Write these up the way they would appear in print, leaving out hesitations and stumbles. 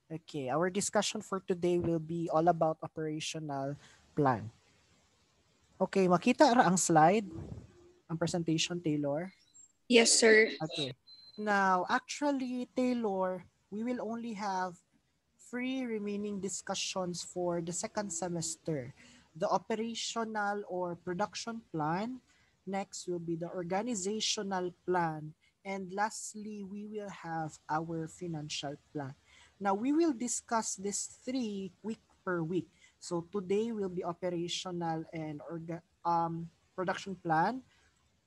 Okay, our discussion for today will be all about operational plan. Okay, makita ra ang slide, ang presentation, Taylor? Yes, sir. Okay. Now, actually, Taylor, we will only have three remaining discussions for the second semester. The operational or production plan. Next will be the organizational plan. And lastly, we will have our financial plan. Now, we will discuss these three week per week. So today will be operational and production plan.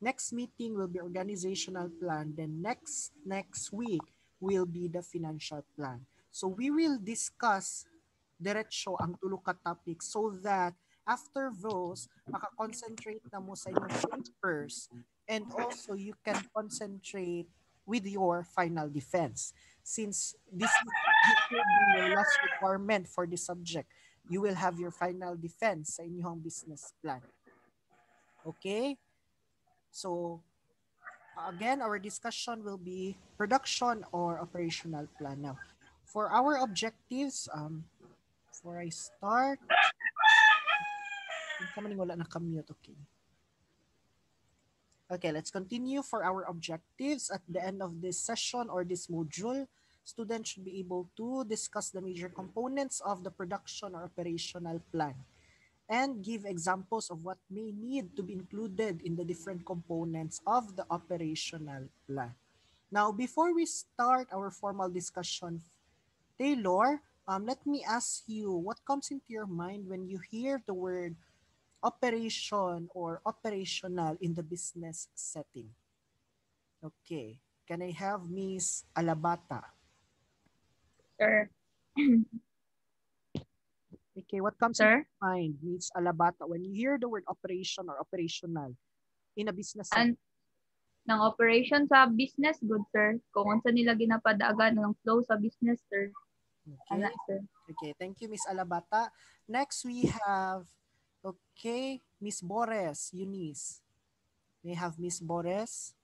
Next meeting will be organizational plan. Then next week will be the financial plan. So we will discuss diretso ang tulo ka topics so that after those, makakoncentrate na mo sa inyong papers and also you can concentrate with your final defense. Since this will be your last requirement for this subject, you will have your final defense sa inyong business plan. Okay? So, again, our discussion will be production or operational plan. Now, for our objectives, before I start, wala na-mute, okay. Okay, let's continue for our objectives. At the end of this session or this module, students should be able to discuss the major components of the production or operational plan and give examples of what may need to be included in the different components of the operational plan. Now, before we start our formal discussion, Taylor, let me ask you, what comes into your mind when you hear the word operation or operational in the business setting? Okay. Can I have Miss Alabata? Sir. Okay, what comes into Sir? your mind, Miss Alabata, when you hear the word operation or operational in a business setting? Ng operation sa business, good, sir. Kung unsa nila ginapadagan ng flow sa business, sir. Okay. Sir. Okay, thank you, Miss Alabata. Next, we have, okay, Miss Bores, Eunice. May I have Miss Bores?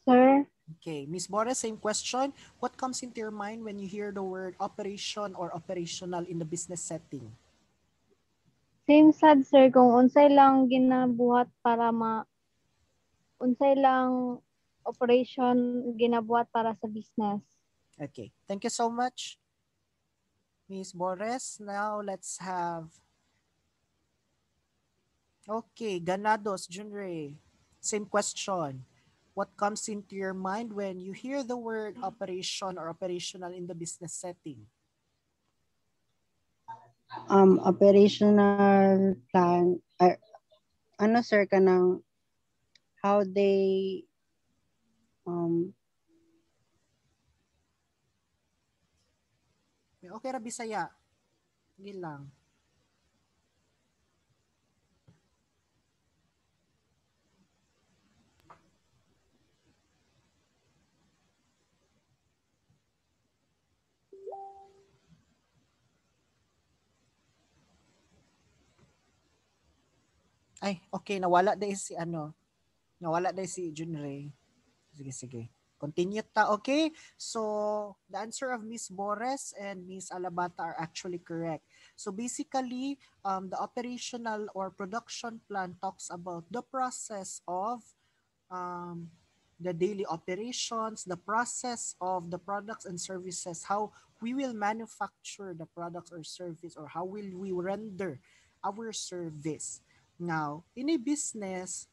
Sir, Okay, Miss Bores, same question. What comes into your mind when you hear the word operation or operational in the business setting? same sad sir kung unsay lang ginabuhat para unsay lang operation ginabuhat para sa business. Okay, thank you so much, Miss Bores. Now, let's have, okay, Ganados, Junrei. Same question. What comes into your mind when you hear the word operation or operational in the business setting? Operational plan, ano sir, kanang how they Okay ra Bisaya. Sige lang. Ay, okay, nawala dahil si ano. Nawala dahil si Junrei. Sige, sige. Continue ta, okay? So, the answer of Miss Bores and Miss Alabata are actually correct. So, basically, the operational or production plan talks about the process of um, the daily operations, the process of the products and services, how we will manufacture the products or service, or how will we render our service. Now, in a business,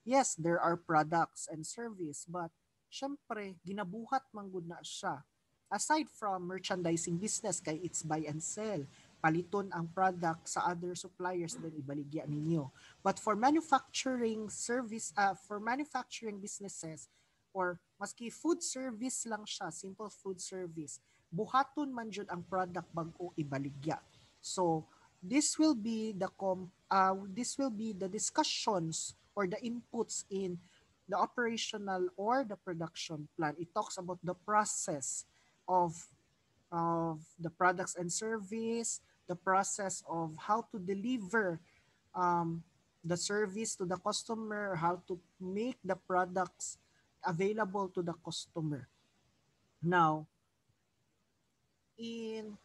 yes, there are products and service, but syempre, ginabuhat man gud na siya. Aside from merchandising business, kay it's buy and sell, paliton ang product sa other suppliers, then ibaligya ninyo. But for manufacturing service, for manufacturing businesses, or maski food service lang siya, simple food service, buhaton man jud ang product bago ibaligya. So, this will be the discussions or the inputs in the operational or the production plan. It talks about the process of the products and service, the process of how to deliver the service to the customer, how to make the products available to the customer. Now, in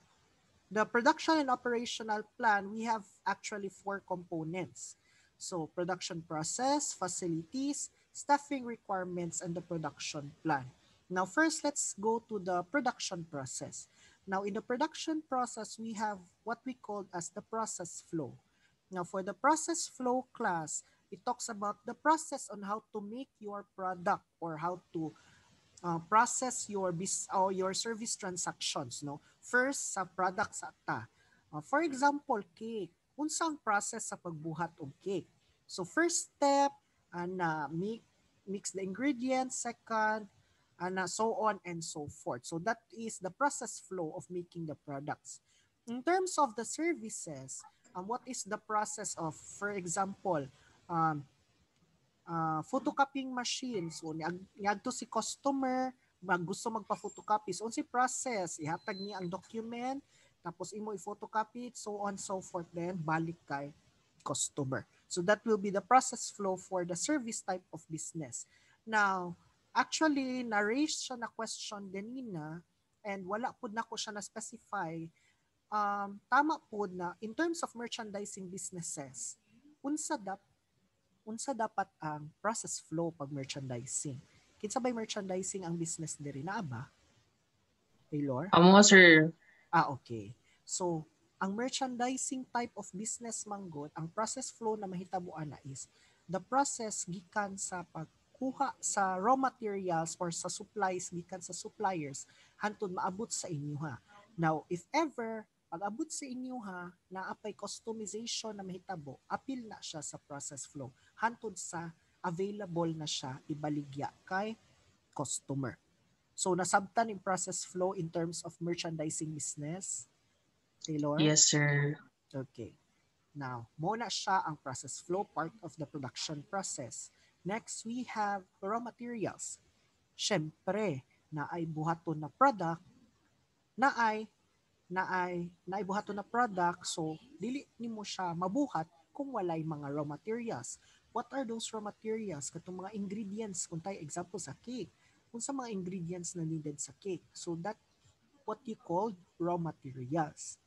the production and operational plan, we have actually 4 components. So, production process, facilities, staffing requirements, and the production plan. Now, first, let's go to the production process. Now, in the production process, we have what we call as the process flow. Now, for the process flow class, it talks about the process on how to make your product or how to process your or your service transactions, no? First sa product sa ta. For example, cake. Unsang process sa pagbuhat og cake? So first step, na mix the ingredients, second, so on and so forth. So that is the process flow of making the products. In terms of the services, what is the process of, for example, photocopying machine. So niadto si customer, gusto magpa-photocopy. So unsay process, ihatag niya ang document, tapos imo i-photocopy it, so on so forth, then balik kay customer. So that will be the process flow for the service type of business. Now, actually, na-raise siya na question ganina and wala po na ko siya na-specify. Tama po na in terms of merchandising businesses, unsa dapat ang process flow pag merchandising? Kinsa bay merchandising ang business diri naa ba? Taylor? Amo sir. Okay. So, ang merchandising type of business manggod, ang process flow na mahitabuan na is the process gikan sa pagkuha sa raw materials or sa supplies gikan sa suppliers hantod maabot sa inyo ha. Now, if ever pag-abot sa inyo ha, naapay customization na mahitabo, apil na siya sa process flow. Hantod sa available na siya ibaligya kay customer. So, nasabtan yung process flow in terms of merchandising business. Taylor? Yes, sir. Okay. Now, muna siya ang process flow, part of the production process. Next, we have raw materials. Siyempre, naay buhaton na product, naay buhaton na product, so dili nimo siya mabuhat kung walay mga raw materials. What are those raw materials? Katong mga ingredients, kung tayo example sa cake, kung sa mga ingredients na needed sa cake. So that what you call raw materials.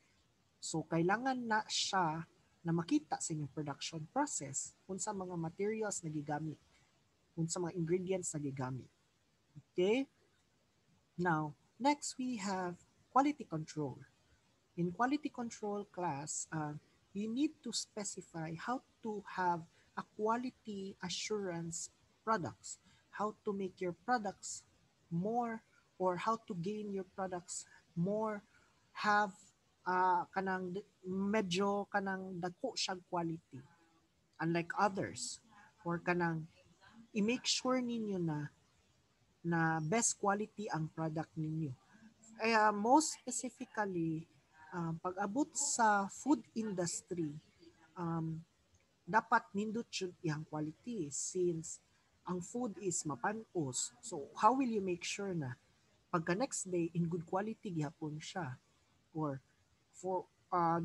So kailangan na siya na makita sa inyong production process kung sa mga materials na gigamit, kung sa mga ingredients na gigamit. Okay? Now, next we have quality control. In quality control class, you need to specify how to have a quality assurance products, how to make your products more, or how to gain your products more, have kanang medyo kanang dako siyang quality unlike others, or kanang i-make sure ninyo na best quality ang product ninyo. Most specifically, pag-abot sa food industry, dapat nindot jud iyang quality since ang food is mapanos. So how will you make sure na pagka next day in good quality gihapon siya, or for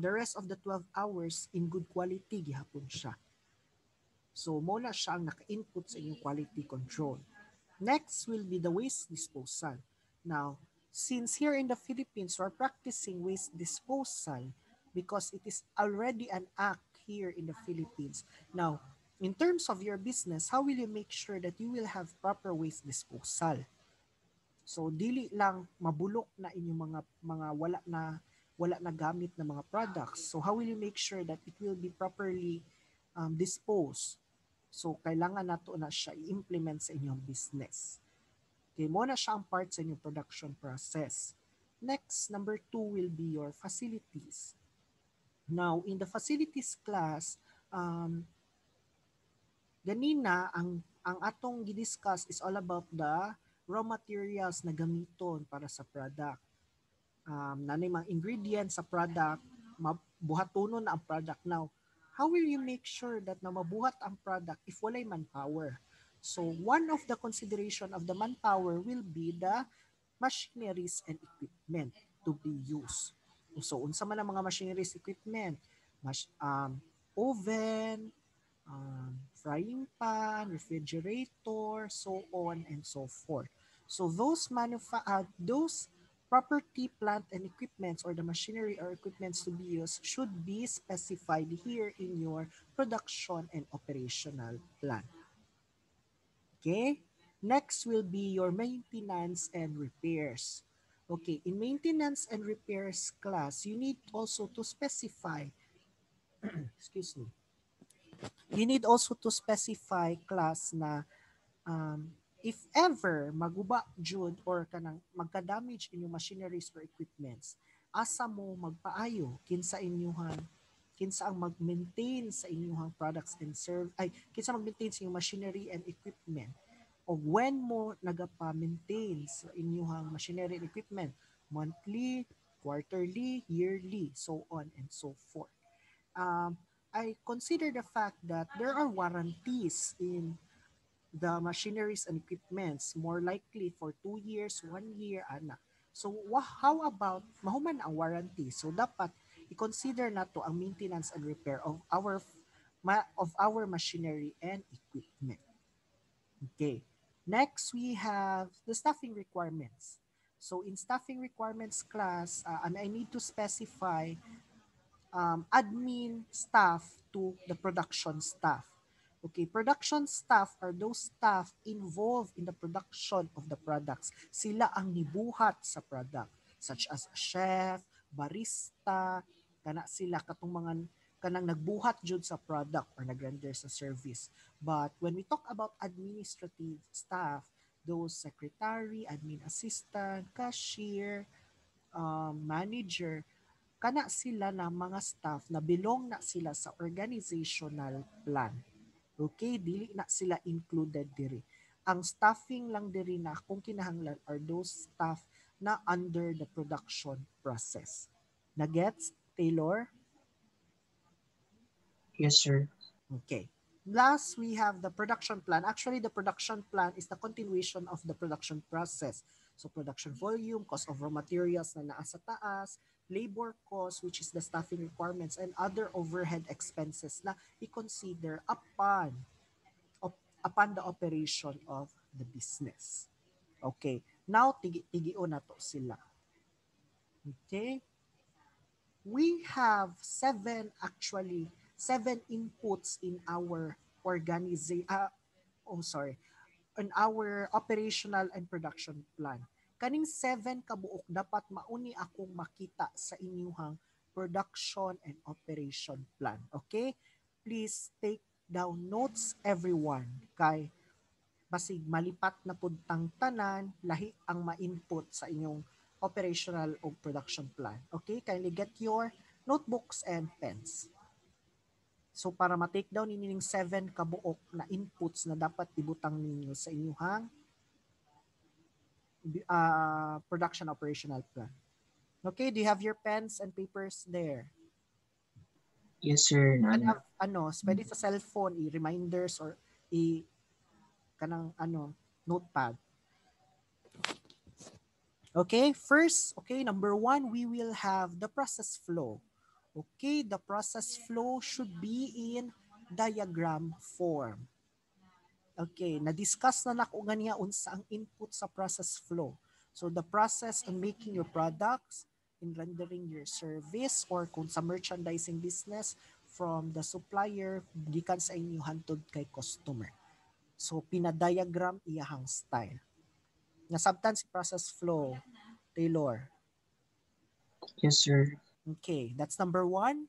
the rest of the 12 hours in good quality gihapon siya? So mo na siya ang naka-input sa inyong quality control. Next will be the waste disposal. Now, since here in the Philippines, we're practicing waste disposal because it is already an act here in the Philippines. Now, in terms of your business, how will you make sure that you will have proper waste disposal? So, dili lang mabulok na inyong mga wala na gamit na mga products. So, how will you make sure that it will be properly disposed? So, kailangan nato na siya i-implement sa inyong business. Okay, mo na siya ang part sa inyong production process. Next, number 2 will be your facilities. Now, in the facilities class, ganina, ang atong gidiscuss is all about the raw materials na gamiton para sa product. Nanay mga ingredients sa product, buhatonon na ang product. Now, how will you make sure that na mabuhat ang product if walay manpower? So one of the consideration of the manpower will be the machineries and equipment to be used. So unsa man ang mga machineries equipment? Oven, frying pan, refrigerator, so on and so forth. So those property, plant, and equipments, or the machinery or equipments to be used should be specified here in your production and operational plan. Okay? Next will be your maintenance and repairs. Okay, in maintenance and repairs class, you need also to specify, excuse me, you need also to specify class na um, if ever maguba jud or kanang magka-damage inyong machineries or equipments, asa mo magpaayo kinsa inyuhan, kinsa ang mag-maintain sa inyuhang products and kinsa mag-maintain sa inyong machinery and equipment, o when mo nagapa-maintain sa inyuhang machinery and equipment, monthly, quarterly, yearly, so on and so forth. um, I consider the fact that there are warranties in the machineries and equipments, more likely for 2 years, 1 year, ana. So how about mahuman ang warranty? So dapat i-consider nato ang maintenance and repair of our machinery and equipment. Okay. Next, we have the staffing requirements. So in staffing requirements class, I need to specify admin staff to the production staff. Okay, production staff are those staff involved in the production of the products. Sila ang nibuhat sa product, such as a chef, barista, kana sila katong mga kanang nagbuhat jud sa product or nagrender sa service. But when we talk about administrative staff, those secretary, admin assistant, cashier, manager, kana sila na mga staff na belong na sila sa organizational plan. Okay, dili na sila included diri. Ang staffing lang diri na kung kinahanglan are those staff na under the production process. Nagets, Taylor? Yes, sir. Okay. Last, we have the production plan. Actually, the production plan is the continuation of the production process. So production volume, cost of raw materials na naa sa taas, labor cost, which is the staffing requirements, and other overhead expenses na i-consider upon the operation of the business. Okay. Now, tigi-tigio na to sila. Okay. We have seven inputs in our in our operational and production plan. Kaning 7 kabuok dapat mauni akong makita sa inyuhang production and operation plan. Okay? Please take down notes, everyone. Kay basig malipat na pud tang tanan, lahi ang ma-input sa inyong operational o production plan. Okay? Kindly get your notebooks and pens. So para ma-take down ninyo 7 kabuok na inputs na dapat ibutang ninyo sa inyong production operational plan. Okay, do you have your pens and papers there? Yes, sir. You can have pwede sa cellphone, reminders or kanang notepad. Okay, first, number 1, we will have the process flow. Okay, the process flow should be in diagram form. Okay, na-discuss na nako ganiya unsa ang input sa process flow. So the process in making your products, in rendering your service, or kung sa merchandising business, from the supplier gikan sa inyo hantod kay customer. So pinadiagram iyahang style. Nasabtan si process flow, Taylor. Yes, sir. Okay, that's number 1.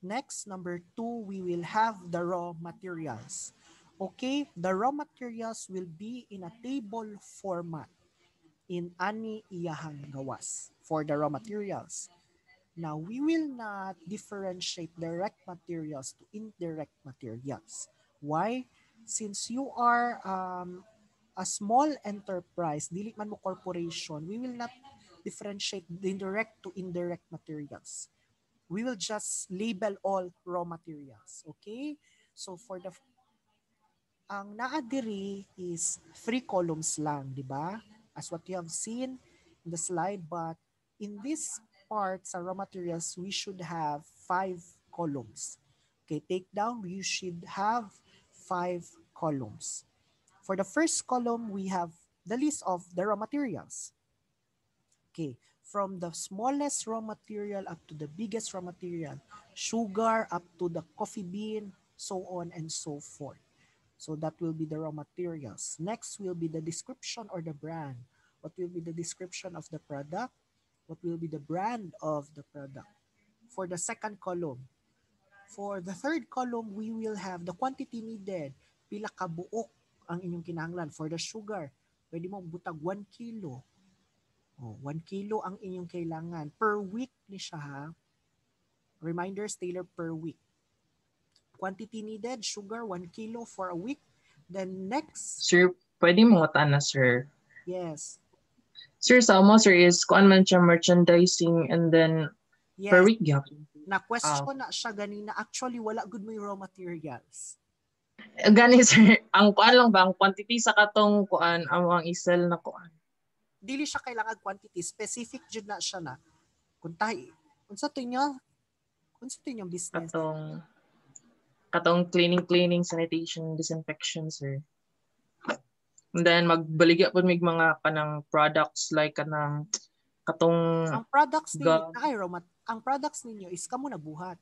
Next, number 2, we will have the raw materials. Okay, the raw materials will be in a table format in ani iyahang gawas for the raw materials. Now, we will not differentiate direct materials to indirect materials. Why? Since you are a small enterprise, dili man mo corporation, we will not differentiate the direct to indirect materials. We will just label all raw materials. Okay? So for ang naa diri is 3 columns lang, di ba? As what you have seen in the slide, but in this part sa raw materials, we should have 5 columns. Okay, take down, you should have 5 columns. For the first column, we have the list of the raw materials. Okay, from the smallest raw material up to the biggest raw material, sugar up to the coffee bean, so on and so forth. So that will be the raw materials. Next will be the description or the brand. What will be the description of the product? What will be the brand of the product? For the second column. For the third column, we will have the quantity needed. Pila ka buok ang inyong kinahanglan. For the sugar, pwede mo butag 1 kilo. 1 kilo ang inyong kailangan. Per week ni siya ha. Reminders, Taylor, per week. Quantity needed, sugar, 1 kilo for a week. Then next, Sir, pwede mo na, sir. yes. Sir, sa mo, sir, is kuan man siya merchandising and then per Yes. week gyapon. Na-question na siya ganina. Actually, wala good may raw materials. Gani, sir, ang kuan lang ba, ang quantity sa katong kuan, ang isel na kuan. Dili siya kailangan quantity. Specific jud na siya na. Kung tayo, unsa to inyong business? Katong cleaning, sanitation, disinfection, sir. And then magbaligya po mig mga kanang products like kanang katong Ang products ninyo, gum. ang products ninyo is kamo nabuhat.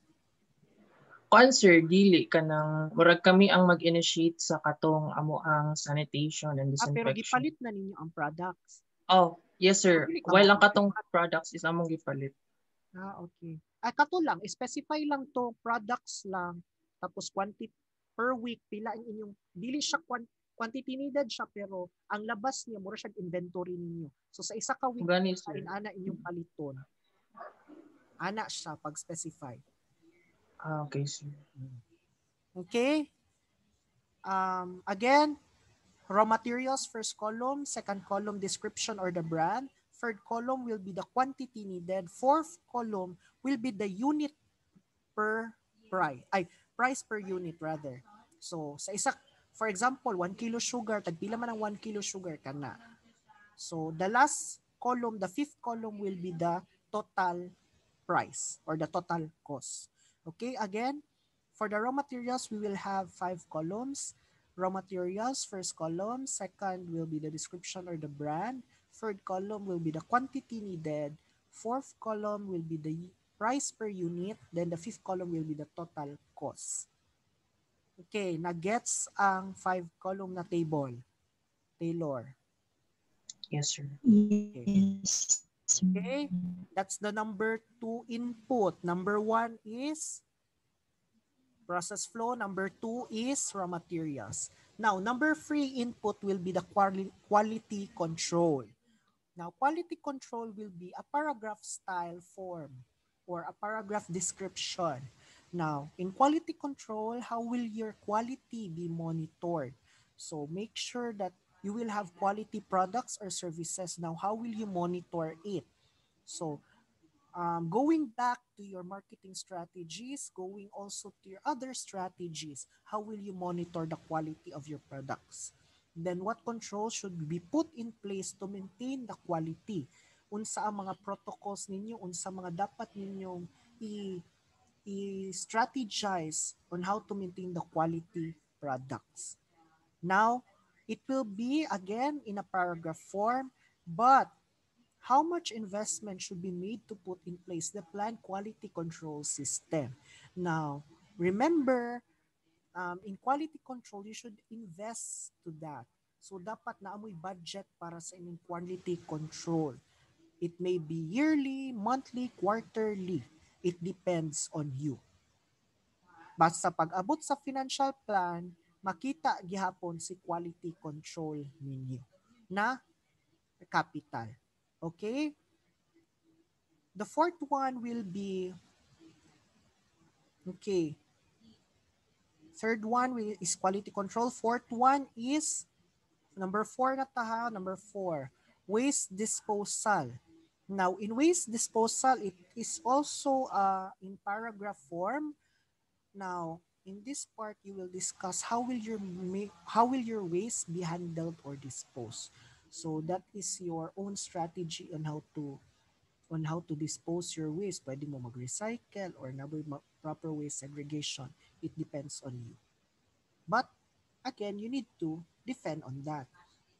Kuan, sir, dili kanang murag kami ang mag-initiate sa katong amo ang sanitation and Pero disinfection. gipalit na ninyo ang products. Oh, yes, sir. Dili ka While ang mo- katong products is among gipalit. Okay. Kato lang, specify lang to, products lang, tapos quantity per week, pila ang inyong, dili siya quantity needed siya, pero ang labas niya, mura siya inventory ninyo. So sa isa ka week, Gani, sir. ana inyong paliton. Ana siya pag-specify. Okay, sir. Okay? Again, raw materials, first column, second column, description or the brand. Third column will be the quantity needed. Fourth column will be the unit per price. Price per unit rather. So, sa isa, for example, 1 kilo sugar, tagpila man ang 1 kilo sugar kana. So, the last column, the fifth column will be the total price or the total cost. Okay, again, for the raw materials, we will have 5 columns. Raw materials, first column. Second will be the description or the brand. Third column will be the quantity needed. Fourth column will be the price per unit. Then the fifth column will be the total cost. Okay, na-gets ang 5 column na table. Taylor. Yes, sir. Yes. Okay, that's the number 2 input. Number 1 is process flow. Number 2 is raw materials. Now, number 3 input will be the quality control. Now, quality control will be a paragraph style form or a paragraph description. Now, in quality control, how will your quality be monitored? So make sure that you will have quality products or services. Now, how will you monitor it? So going back to your marketing strategies, going also to your other strategies, how will you monitor the quality of your products? Then what controls should be put in place to maintain the quality? Unsa ang mga protocols ninyo, unsa mga dapat ninyong i-strategize on how to maintain the quality products. Now, it will be again in a paragraph form, but how much investment should be made to put in place the planned quality control system? Now, remember, in quality control, you should invest to that. So, dapat na amoy budget para sa inyong quality control. It may be yearly, monthly, quarterly. It depends on you. Basta pag-abot sa financial plan, makita gihapon si quality control ninyo na capital. Okay? The fourth one will be, okay. Third one is quality control. Fourth one is, number 4 na taha, number 4, waste disposal. Now, in waste disposal, it is also in paragraph form. Now, in this part, you will discuss how will your waste be handled or disposed. So that is your own strategy on how to dispose your waste. Pwede mo mag-recycle or proper waste segregation. it depends on you. But again, you need to defend on that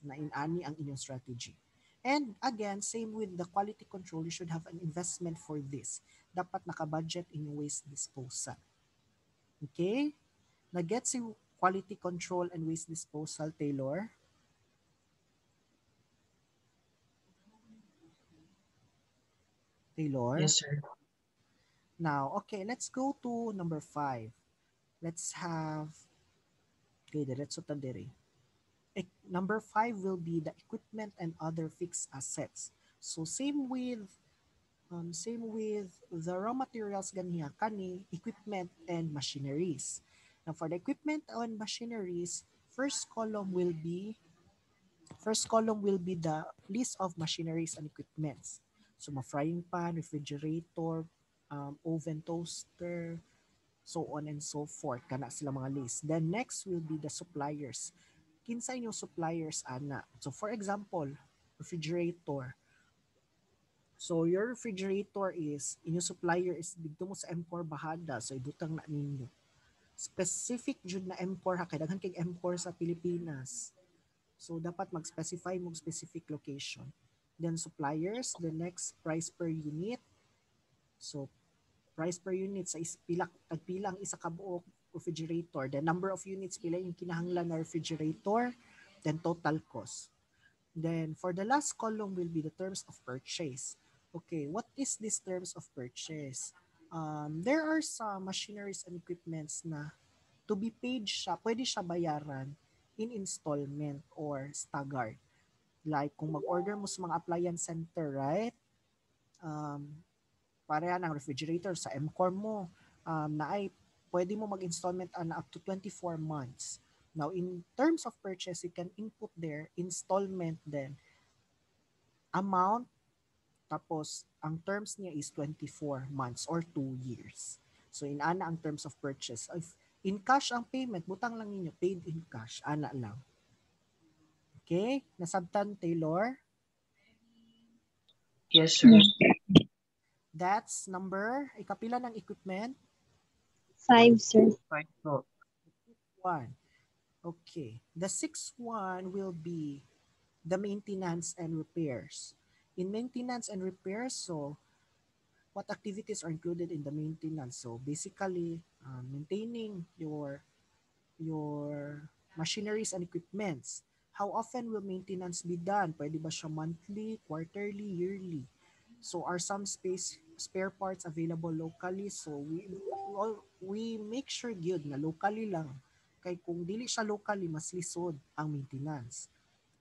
na inani ang inyong strategy. And again, same with the quality control, you should have an investment for this. Dapat naka-budget inyong waste disposal. Okay? Na-get si quality control and waste disposal, Taylor? Taylor? Yes, sir. Now, okay, let's go to number 5. Let's have, okay, diretso ta diri. Number 5 will be the equipment and other fixed assets. So same with the raw materials ganiya kani equipment and machineries. Now for the equipment and machineries, first column will be the list of machineries and equipments. So frying pan, refrigerator, oven, toaster, so on and so forth. Kana sila mga list. Then next will be the suppliers. Kinsa inyong suppliers ana. So for example, refrigerator. So your refrigerator is, inyong supplier is dito mo sa M4 Bahada. So ibutang na ninyo. Specific jud na M4 ha, kay daghan kay M4 sa Pilipinas. So dapat mag-specify mo specific location. Then suppliers, the next price per unit. So price per unit sa tagpila ang isa ka buok refrigerator. The number of units pila yung kinahanglan na refrigerator. Then total cost. Then for the last column will be the terms of purchase. Okay, what is these terms of purchase? There are some machineries and equipments na to be paid siya, pwede siya bayaran in installment or staggered. Like kung mag-order mo sa mga appliance center, right? Pareha ng refrigerator sa MCOR mo, na ay pwede mo mag-installment na up to 24 months. Now, in terms of purchase, you can input there installment then amount, tapos ang terms niya is 24 months or 2 years. So, ana ang terms of purchase. If in cash ang payment, butang lang ninyo, paid in cash, ana lang. Okay? Nasabtan, Taylor? Yes, sir. That's number, ikapila ng equipment? 5, sir. 5 po. 1. Okay. The 6th one will be the maintenance and repairs. In maintenance and repairs, so what activities are included in the maintenance? So basically, maintaining your machineries and equipments. How often will maintenance be done? Pwede ba siya monthly, quarterly, yearly? So are some spare parts available locally? So we make sure gyud na locally lang. Kay kung dili siya locally, mas lisod ang maintenance.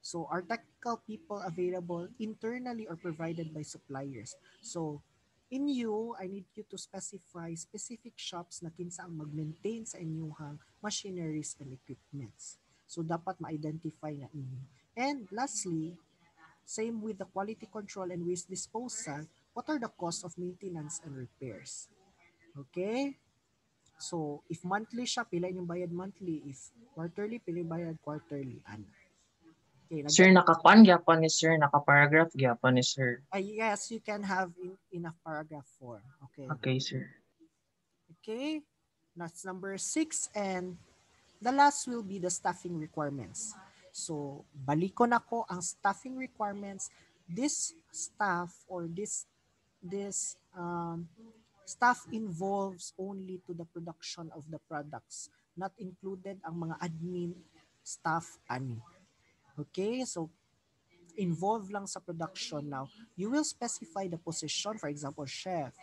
So are technical people available internally or provided by suppliers? So in you, I need you to specify specific shops na kinsa ang mag-maintain sa inyong machineries and equipments. So dapat ma-identify na inyo. And lastly, same with the quality control and waste disposal, what are the costs of maintenance and repairs? Okay? So, if monthly siya, pila inyong bayad monthly. If quarterly, pila yung bayad quarterly. Ano? Okay, Sir, nakakuan gyapon ni sir, naka-paragraph gyapon ni sir. yes, you can have enough paragraph form. Okay. Okay, sir. Okay. That's number 6. And the last will be the staffing requirements. So, balikon ako ang staffing requirements. This staff or this staff involves only to the production of the products, not included ang mga admin staff ani. Okay, so involved lang sa production. Now, you will specify the position, for example, chef.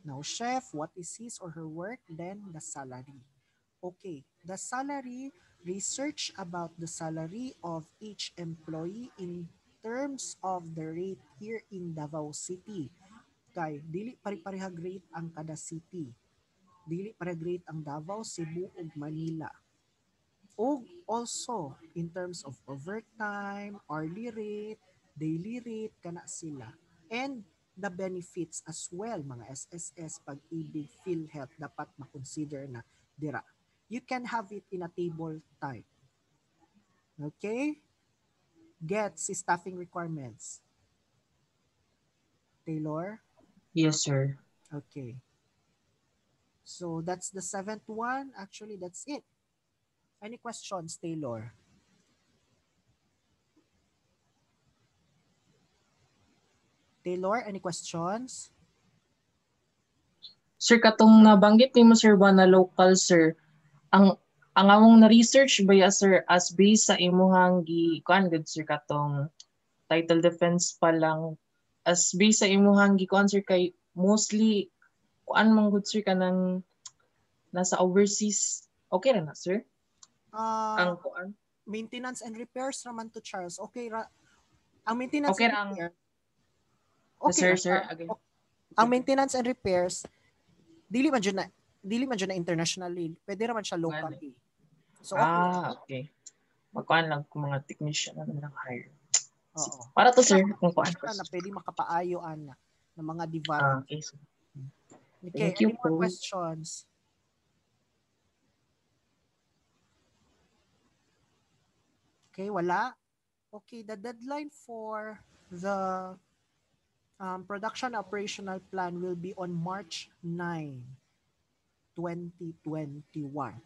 Now, chef, what is his or her work? Then, the salary. Okay, the salary, research about the salary of each employee in terms of the rate here in Davao City. Kay, dili pare-parehag rate ang kada city. Dili parehag rate ang Davao, Cebu, ug Manila. O also, in terms of overtime, hourly rate, daily rate, kana sila. And the benefits as well, mga SSS, Pag-ibig, PhilHealth, dapat makonsider na dira. You can have it in a table type. Okay? Get si staffing requirements. Taylor? Yes, sir. Okay. So that's the 7th one. Actually, that's it. Any questions, Taylor? Taylor, any questions? Sir, katong nabanggit nimo sir ba na local sir, ang among na-research ba ya sir as based sa imuhang kuan gud sir katong title defense pa lang as based sa imuhang kuan sir kay mostly kuan man gud sir kanang nasa overseas okay ra na sir? Uh, Ang kuan maintenance and repairs naman to Charles. Okay ra. Ang maintenance okay and ra ang repair, okay sir ra sir siya. again. Ang maintenance and repairs, dili man jud na internationally. Pwede ra man siya locally. So okay. Okay. Magkuan lang kung mga technician na lang hire. Oo. Para to sir kung kuan Siya na pwede makapaayo ana ng mga device. okay sir. Okay, Thank you any more po. questions? Okay, wala. Okay, the deadline for the production operational plan will be on March 9, 2021.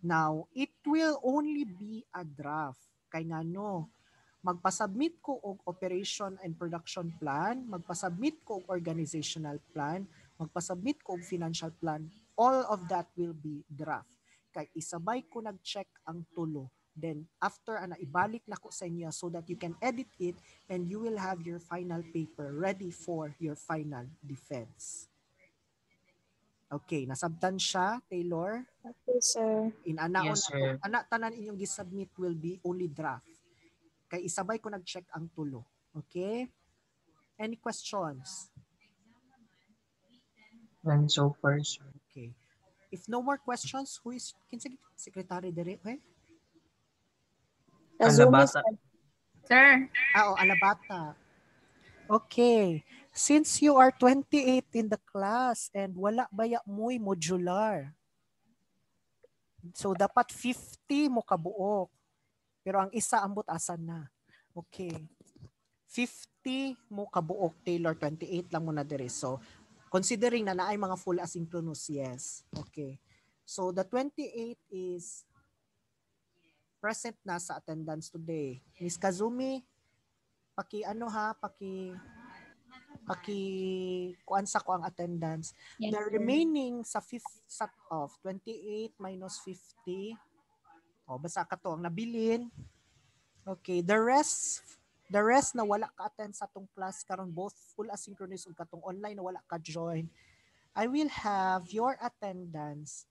Now, it will only be a draft. Kay ngano, magpasubmit ko og operation and production plan, magpasubmit ko og organizational plan, magpasubmit ko og financial plan. All of that will be draft. Kay isabay ko nag-check ang tulo. Then after ana ibalik na ko sa inyo so that you can edit it and you will have your final paper ready for your final defense. Okay, nasabtan siya, Taylor. Okay, sir. In anaon Yes, na to. sir. Ana tanan inyong gisubmit will be only draft. Kay isabay ko nag-check ang tulo. Okay? Any questions? And so far sir. Okay. If no more questions, who is secretary dire? Okay? Kazumi, Alabata. sir. Sir, Alabata. Okay. Since you are 28 in the class and wala baya mo'y modular. So dapat 50 mo kabuok. Pero ang isa ambot asan na. Okay. 50 mo kabuok, Taylor, 28 lang mo na dire. So considering na naay mga full asynchronous, yes. Okay. So the 28 is present na sa attendance today. Miss Kazumi, paki kuan sa ko ang attendance. yes, The sir. remaining sa fifth set of 28 minus 50. Basta ka to ang nabilin. Okay, the rest na wala ka attend sa tong class karon both full asynchronous ug katong online na wala ka join. I will have your attendance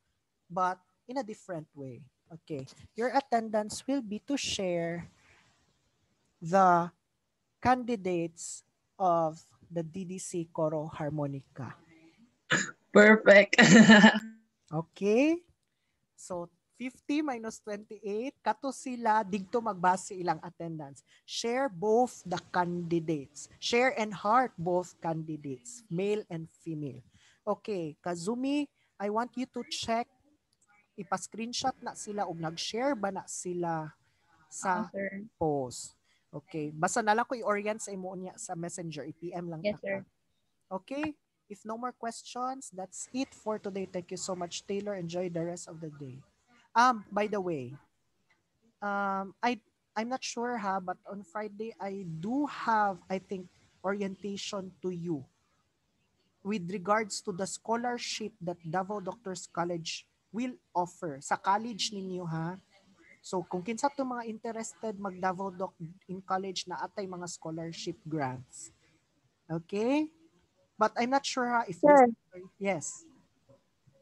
but in a different way. Okay. Your attendance will be to share the candidates of the DDC Coro Harmonica. Perfect. Okay? So, 50 minus 28, kato sila, digto magbase ilang attendance. Share both the candidates. Share and heart both candidates, male and female. Okay, Kazumi, I want you to check, ipa-screenshot na sila o nag-share ba na sila sa Sir. post. Okay, basta na lang ko i-orient sa imo niya sa Messenger, i-PM lang Yes, ta sir. ka. Okay? If no more questions, that's it for today. Thank you so much, Taylor. Enjoy the rest of the day. By the way, I'm not sure but on Friday I do have, I think, orientation to you with regards to the scholarship that Davao Doctors College will offer sa college ninyo ha. So kung kinsa to mga interested mag Davao Doc in college na atay mga scholarship grants. Okay? But I'm not sure if Sir. yes.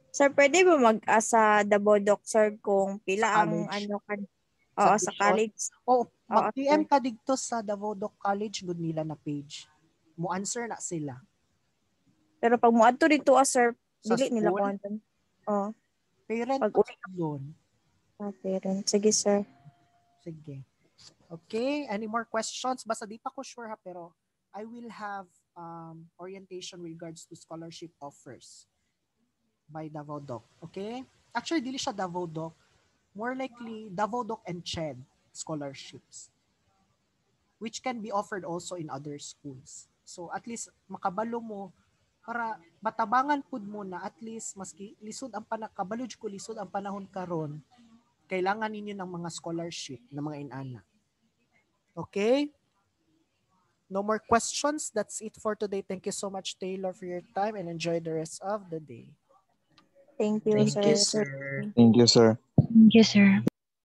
Sir, pwede ba mag-asa Davao Doc, sir, kung pila Sa ang college. Oo, sa Submission? college. Mag-PM ka dito sa Davao Doc College good nila na page. Mo answer na sila. Pero pag muadto dito, sir, Sa dili nila school? kuwantan. Oo. Parent Pag pa uli. yun. Parent. Sige, sir. Sige. Okay, any more questions? Basta di pa ko sure ha, pero I will have orientation regards to scholarship offers by Davao Doc. Okay? Actually, dili siya Davao Doc. More likely, Davao Doc and CHED scholarships, which can be offered also in other schools. So at least makabalo mo para batabangan pud muna at least maski lisod ang kabalud ko lisod ang panahon karon, kailangan ninyo ng mga scholarship ng mga inana. Okay? No more questions. That's it for today. Thank you so much, Taylor, for your time and enjoy the rest of the day. Thank you, Thank you, sir. sir. Thank you, sir. Thank you, sir.